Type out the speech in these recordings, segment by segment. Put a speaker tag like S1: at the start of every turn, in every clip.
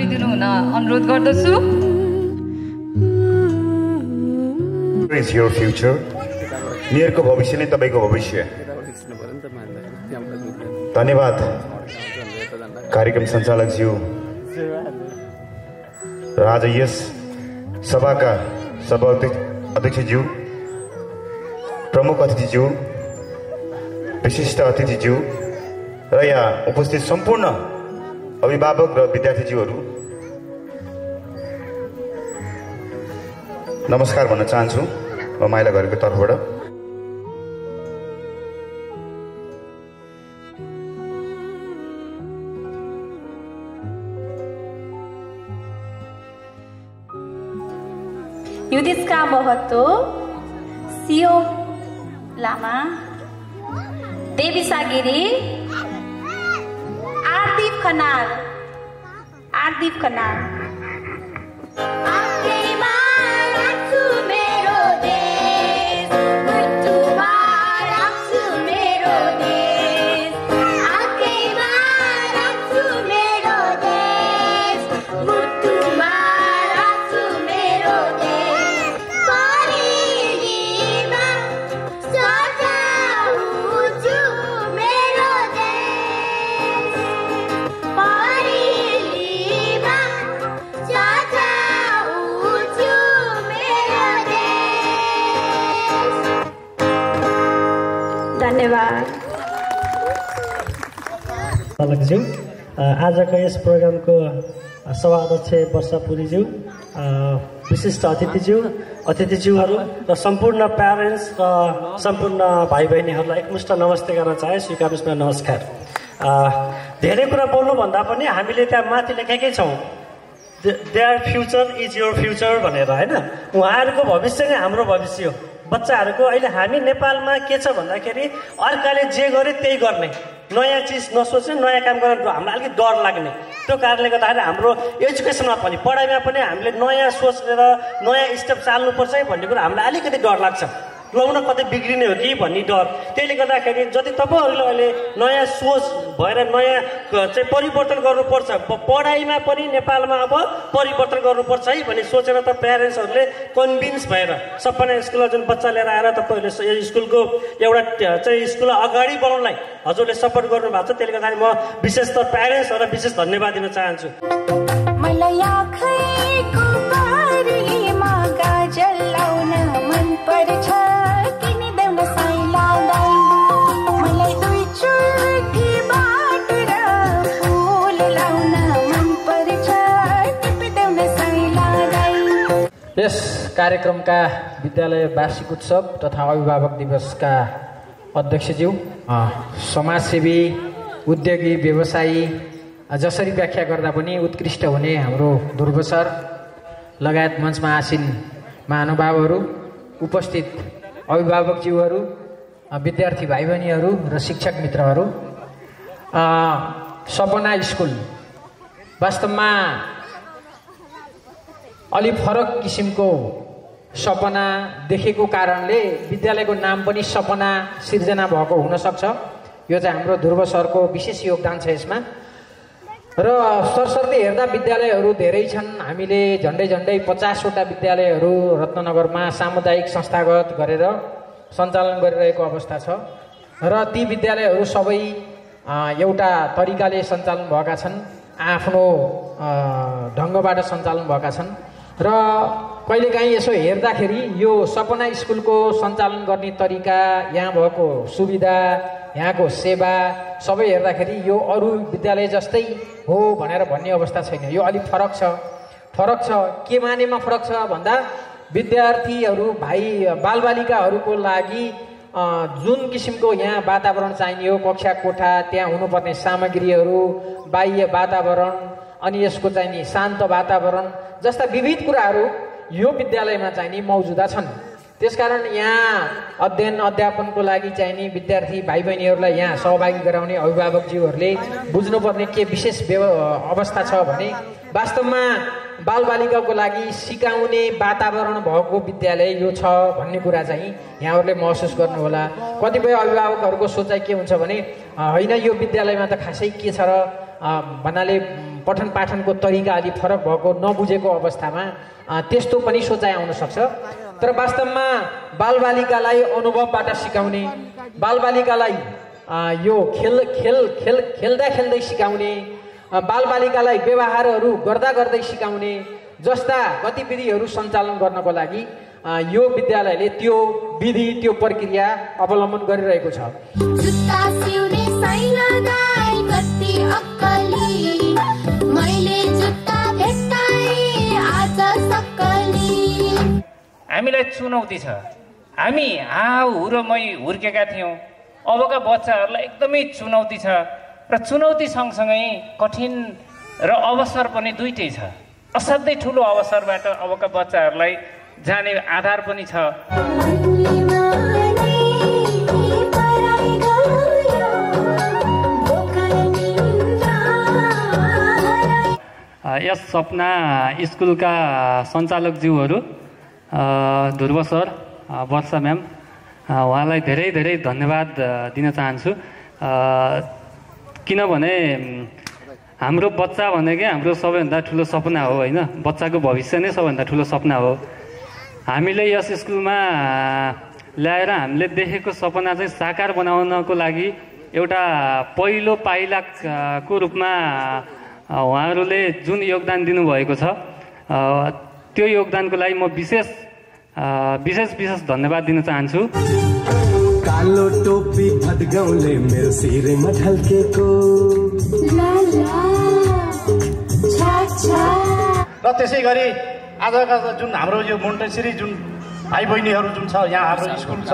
S1: गरिदिनु हुन अनुरोध गर्दछु।
S2: Is your future? मेरको भविष्य नै तपाईको भविष्य। धन्यवाद कार्यक्रम सञ्चालक ज्यू र आज यस सभाका सभा अध्यक्ष ज्यू, प्रमुख अतिथि ज्यू, विशिष्ट अतिथि ज्यू र यहाँ उपस्थित सम्पूर्ण अभिभावक र विद्यार्थीज्यूहरू नमस्कार भन्न चाहन्छु म माइला घरको तर्फबाट।
S3: युधिष्ठिर महतो, सियो लामा, देविसा गिरी, आरदीप खनाल
S4: ज्यू, आजको यस प्रोग्रामको सभा अध्यक्ष वर्षापुरीज्यू, विशिष्ट अतिथिज्यूहरू र सम्पूर्ण प्यारेन्ट्स र सम्पूर्ण भाइ बहिनीहरूलाई एकमुष्ट नमस्ते गर्न चाहे। स्वीकार्नुहोस् न, नमस्कार। धेरै कुरा बोल्नुभन्दा पनि हामीले त्यहाँ माथि लेखेकै छौँ, their future is your future भनेर, होइन? उहाँहरूको भविष्य नै हाम्रो भविष्य हो। बच्चाहरूको अहिले हामी नेपालमा के छ भन्दाखेरि अर्काले जे गरे त्यही गर्ने, नयाँ चिज नसोच्ने, नयाँ काम गर्न हामीलाई अलिकति डर लाग्ने। त्यो कारणले गर्दाखेरि हाम्रो एजुकेसनमा पनि, पढाइमा पनि हामीले नयाँ सोचेर नयाँ स्टेप चाल्नुपर्छ भन्ने कुरा हामीलाई अलिकति डर लाग्छ। लाउन कतै बिग्रिने हो कि भन्ने डर। त्यसले गर्दाखेरि जति तपाईँहरूले अहिले नयाँ सोच भएर नयाँ चाहिँ परिवर्तन गर्नुपर्छ, पढाइमा पनि नेपालमा अब परिवर्तन गर्नुपर्छ है भन्ने सोचेर त प्यारेन्ट्सहरूले कन्भिन्स भएर सपना स्कुलमा जुन बच्चा लिएर आएर तपाईँहरूले यो स्कुलको एउटा चाहिँ स्कुललाई अगाडि बढाउनलाई हजुरले सपोर्ट गर्नुभएको छ। त्यसले गर्दाखेरि म विशेष त प्यारेन्ट्सहरूलाई विशेष धन्यवाद दिन चाहन्छु।
S5: यस कार्यक्रमका विद्यालय वार्षिक उत्सव तथा अभिभावक दिवसका अध्यक्षज्यू, समाजसेवी, उद्योगी, व्यवसायी, जसरी व्याख्या गर्दा पनि उत्कृष्ट हुने हाम्रो ध्रुव सर लगायत मञ्चमा आसीन महानुभावहरू, उपस्थित अभिभावकज्यूहरू, विद्यार्थी भाइ बहिनीहरू र शिक्षक मित्रहरू, सपना स्कुल वास्तवमा अलि फरक किसिमको सपना देखेको कारणले विद्यालयको नाम पनि सपना सिर्जना भएको हुनसक्छ। यो चाहिँ हाम्रो ध्रुव सरको विशेष योगदान छ यसमा। र सरसर्ती हेर्दा विद्यालयहरू धेरै छन्। हामीले झन्डै 50वटा विद्यालयहरू रत्ननगरमा सामुदायिक संस्थागत गरेर सञ्चालन गरिरहेको अवस्था छ र ती विद्यालयहरू सबै एउटा तरिकाले सञ्चालन भएका छन्, आफ्नो ढङ्गबाट सञ्चालन भएका छन् र कहिलेकाहीँ यसो हेर्दाखेरि यो सपना स्कुलको सञ्चालन गर्ने तरिका, यहाँ भएको सुविधा, यहाँको सेवा सबै हेर्दाखेरि यो अरू विद्यालय जस्तै हो भनेर भन्ने अवस्था छैन। यो अलिक फरक छ। के मानेमा फरक छ भन्दा विद्यार्थीहरू बालबालिकाहरूको लागि जुन किसिमको यहाँ वातावरण चाहिने हो, कक्षा कोठा, त्यहाँ हुनुपर्ने सामग्रीहरू, बाह्य वातावरण अनि यसको चाहिने शान्त वातावरण जस्ता विविध कुराहरू यो विद्यालयमा चाहिने मौजुदा छन्। त्यसकारण यहाँ अध्ययन अध्यापनको लागि चाहिने विद्यार्थी भाइ बहिनीहरूलाई यहाँ सहभागी गराउने अभिभावकज्यूहरूले बुझ्नुपर्ने के विशेष अवस्था छ भने वास्तवमा बालबालिकाको लागि सिकाउने वातावरण भएको विद्यालय यो छ भन्ने कुरा चाहिँ यहाँहरूले महसुस गर्नुहोला। कतिपय अभिभावकहरूको सोचाइ के हुन्छ भने होइन यो विद्यालयमा त खासै के छ र भन्नाले पठन पाठनको तरिका अलि फरक भएको नबुझेको अवस्थामा त्यस्तो पनि सोचाइ आउन सक्छ। तर वास्तवमा बालबालिकालाई अनुभवबाट सिकाउने, बालबालिकालाई यो खेल्दा खेल्दै सिकाउने, बालबालिकालाई व्यवहारहरू गर्दा गर्दै सिकाउने जस्ता गतिविधिहरू सञ्चालन गर्नको लागि यो विद्यालयले त्यो विधि, त्यो प्रक्रिया अवलम्बन गरिरहेको छ।
S6: हामीलाई चुनौती छ। हामी हुरमै हुर्केका थियौँ। अबका बच्चाहरूलाई एकदमै चुनौती छ र चुनौती सँगसँगै कठिन र अवसर पनि दुइटै छ। असाध्यै ठुलो अवसरबाट अबका बच्चाहरूलाई जाने आधार पनि छ।
S7: यस सपना स्कुलका सञ्चालकज्यूहरू ध्रुव सर, वर्षा म्याम, उहाँलाई धेरै धेरै धन्यवाद दिन चाहन्छु। किनभने हाम्रो बच्चा भनेकै हाम्रो सबैभन्दा ठुलो सपना हो होइन। बच्चाको भविष्य नै सबैभन्दा ठुलो सपना हो। हामीले यस स्कुलमा ल्याएर हामीले देखेको सपना चाहिँ साकार बनाउनको लागि एउटा पहिलो पाइलाको रूपमा उहाँहरूले जुन योगदान दिनुभएको छ, त्यो योगदानको लागि म विशेष धन्यवाद दिन चाहन्छु।
S8: कालो टोपी भदगाउँले मेरो शिरमा ढल्केको
S9: र त्यसै गरी आजका जुन हाम्रो यो मोन्टेसरी जुन भाइ बहिनीहरू जुन छ, यहाँ हाम्रो स्कुल छ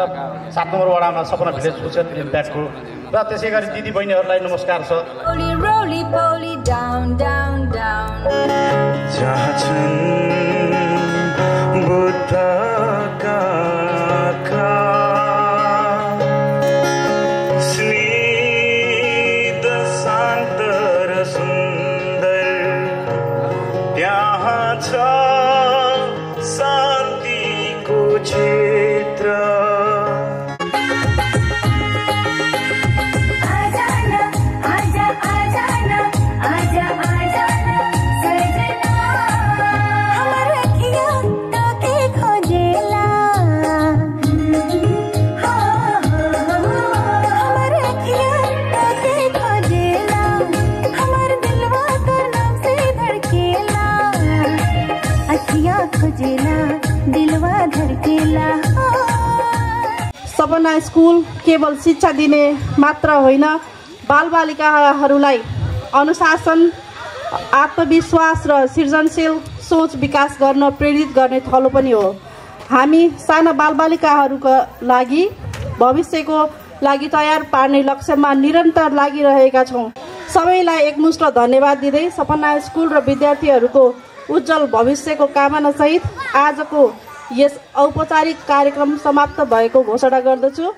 S9: 7 नम्बर वडामा सपना भिलेज सोसियल इम्प्याक्टको, र त्यसै गरी दिदी बहिनीहरूलाई नमस्कार छ।
S10: सपना स्कुल केवल शिक्षा दिने मात्र होइन, बालबालिकाहरूलाई अनुशासन, आत्मविश्वास र सृजनशील सोच विकास गर्न प्रेरित गर्ने थलो पनि हो। हामी साना बालबालिकाहरूका लागि भविष्यको लागि तयार पार्ने लक्ष्यमा निरन्तर लागिरहेका छौँ। सबैलाई एकमुष्ट धन्यवाद दिँदै सपना स्कुल र विद्यार्थीहरूको उज्जवल भविष्यको कामना सहित आजको यस औपचारिक कार्यक्रम समाप्त भएको घोषणा गर्दछु।